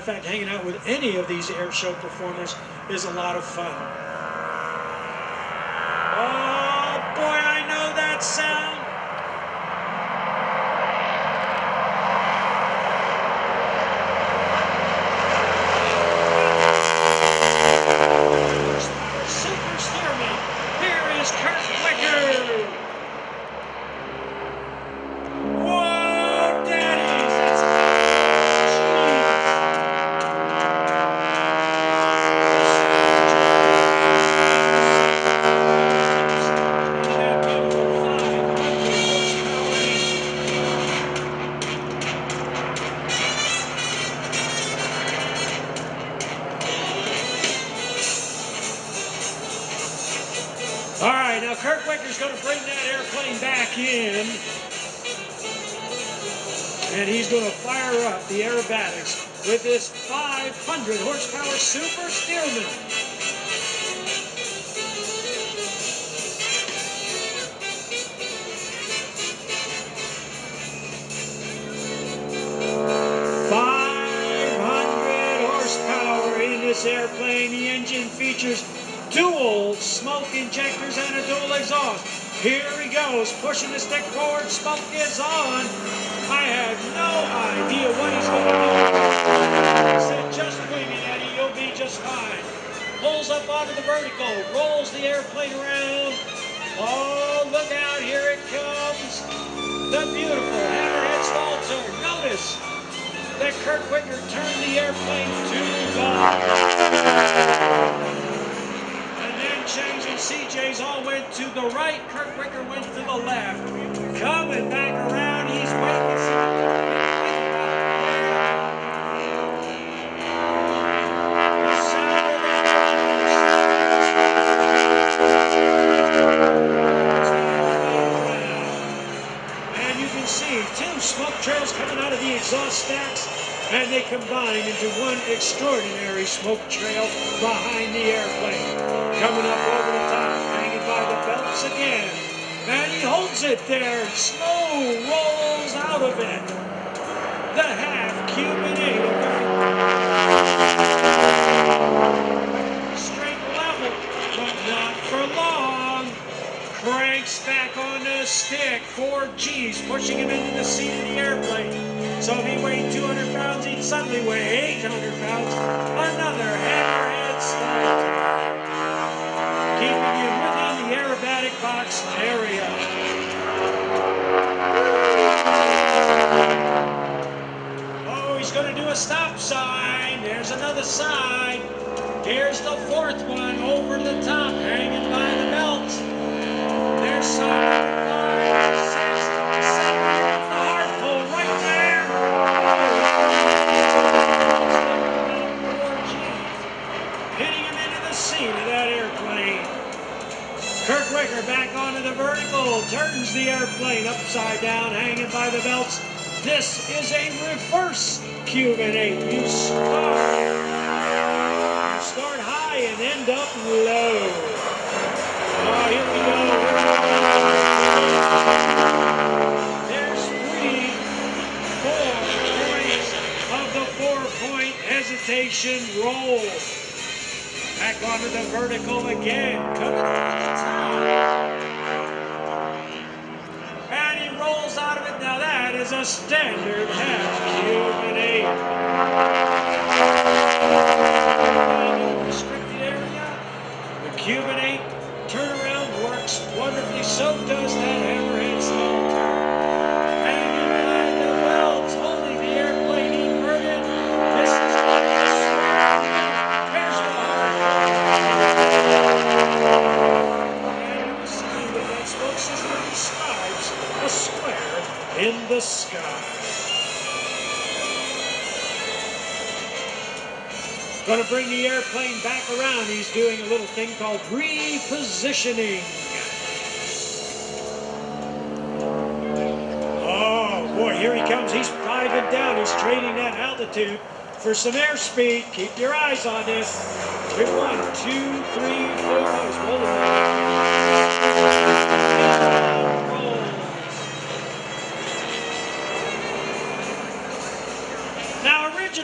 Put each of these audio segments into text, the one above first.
fact, hanging out with any of these air show performers is a lot of fun. Oh boy, I know that sound. Super Stearman. Here is Kirk Wicker. Whoa, daddies, that's all right, now Kirk Wicker's going to bring that airplane back in, and he's going to fire up the aerobatics with this 500 horsepower Super Stearman. This airplane, the engine features dual smoke injectors and a dual exhaust. Here he goes, pushing the stick forward, smoke is on. I have no idea what he's going to do. He said, just wing it, Eddie, you'll be just fine. Pulls up onto the vertical, rolls the airplane around. Oh, look out, here it comes. The beautiful hammerhead stall turn. Notice that Kirk Wicker turned the airplane to the and then changing CJs all went to the right, Kirk Wicker went to the left. Coming back around, he's waiting to see and you can see two smoke trails coming out of the exhaust stacks, and they combine into one extraordinary smoke trail behind the airplane. Coming up over the top, hanging by the belts again. And he holds it there. Slow rolls out of it. The half Cuban 8. Straight level, but not for long. Cranks back on the stick. 4 G's pushing him into the seat of the airplane. So if he weighed 200 pounds, he'd suddenly weigh 800 pounds. Another hammerhead stall. Keeping him within the aerobatic box area. Oh, he's going to do a stop sign. There's another sign. Here's the 4th one over the top, hanging by the belt. There's sign 5, 6, 7, the hard pull right there. Hitting him into the seat of that airplane. Kirk Wicker back onto the vertical, turns the airplane upside down, hanging by the belts. This is a reverse Cuban 8. You start high and end up low. Oh, here we go. There's 4 points of the 4-point hesitation roll. Back onto the vertical again, coming over the top. And he rolls out of it. Now that is a standard half Cuban 8. Restricted area. The Cuban 8 turnaround works wonderfully. So does that hammerhead stall turn. Hanging by the belts, holding the airplane inverted. This is a square in the sky. Going to bring the airplane back around. He's doing a little thing called repositioning. Oh boy, here he comes. He's diving down. He's trading that altitude for some airspeed. Keep your eyes on this. 1, 2, 3, 4. He's rolling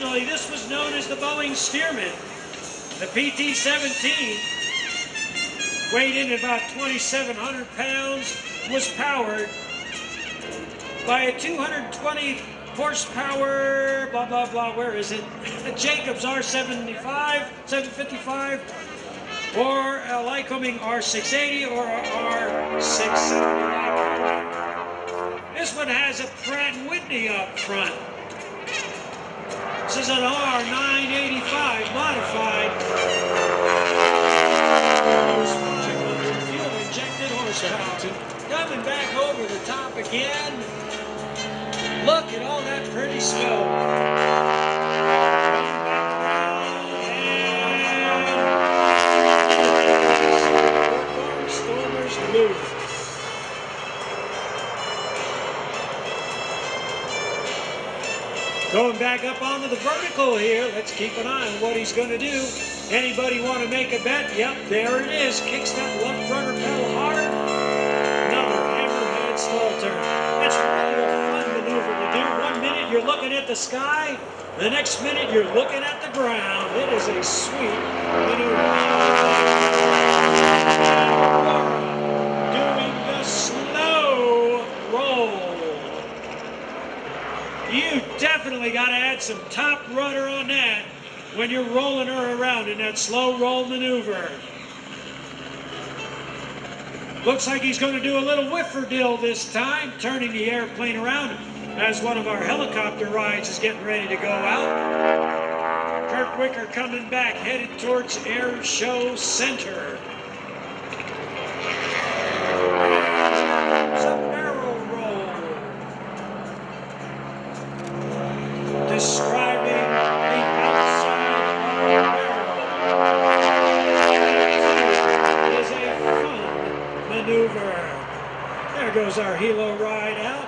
Originally, this was known as the Boeing Stearman. The PT-17, weighed in at about 2,700 pounds, was powered by a 220 horsepower, blah, blah, blah, where is it? A Jacobs R75, 755, or a Lycoming R680 or a R670. This one has a Pratt & Whitney up front. This is an R985 modified. Fuel-injected horsepower. Coming back over the top again. Look at all that pretty snow. And Stormers move. Going back up onto the vertical here. Let's keep an eye on what he's going to do. Anybody want to make a bet? Yep, there it is. Kicks that left rudder pedal hard. Another hammerhead slow turn. That's really a fun maneuver to do. 1 minute you're looking at the sky. The next minute you're looking at the ground. It is a sweet maneuver. Doing the slow roll. You definitely got to add some top rudder on that when you're rolling her around in that slow roll maneuver. Looks like he's going to do a little whiffer-dill this time, turning the airplane around as one of our helicopter rides is getting ready to go out. Kirk Wicker coming back, headed towards Airshow Center. It's a barrel roll. Describing the outside of the barrel. It is a fun maneuver. There goes our helo ride out.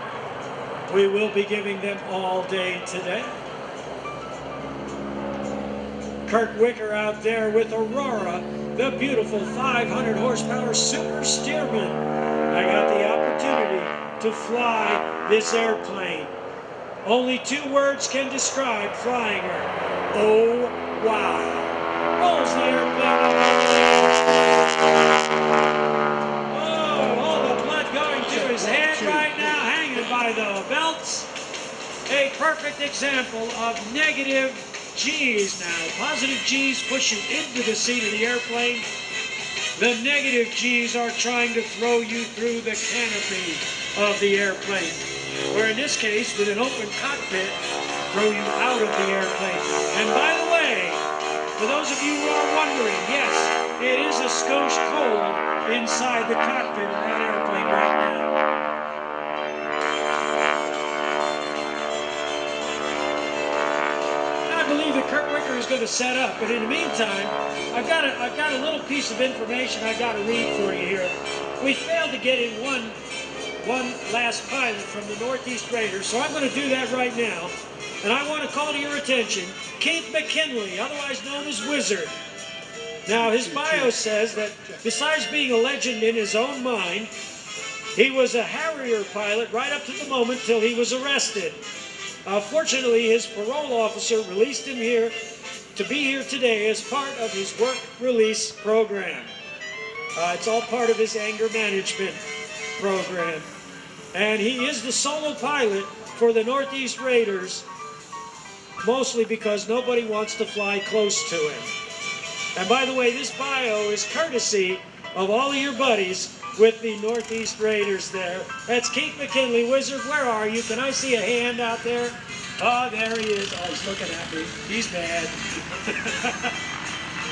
We will be giving them all day today. Kirk Wicker out there with Aurora, the beautiful 500 horsepower Super Stearman. I got the opportunity to fly this airplane. Only 2 words can describe flying her. Oh, wow. Rolls the airplane up. Oh, all the blood going to his head right now, hanging by the belts. A perfect example of negative G's now. Positive G's push you into the seat of the airplane. The negative G's are trying to throw you through the canopy of the airplane. Where in this case, with an open cockpit, throw you out of the airplane. And by the way, for those of you who are wondering, yes, it is a skosh cold inside the cockpit of that airplane right now. I believe that Kirk Wicker is going to set up, but in the meantime, I've got a little piece of information I've got to read for you here. We failed to get in one last pilot from the Northeast Raiders, so I'm going to do that right now. And I want to call to your attention Keith McKinley, otherwise known as Wizard. Now, his bio says that besides being a legend in his own mind, he was a Harrier pilot right up to the moment till he was arrested. Fortunately, his parole officer released him here to be here today as part of his work release program. It's all part of his anger management program. And he is the solo pilot for the Northeast Raiders, mostly because nobody wants to fly close to him. And by the way, this bio is courtesy of all of your buddies with the Northeast Raiders there. That's Keith McKinley. Wizard, where are you? Can I see a hand out there? Oh, there he is. Oh, he's looking at me. He's mad.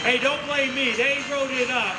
Hey, don't blame me. They wrote it up.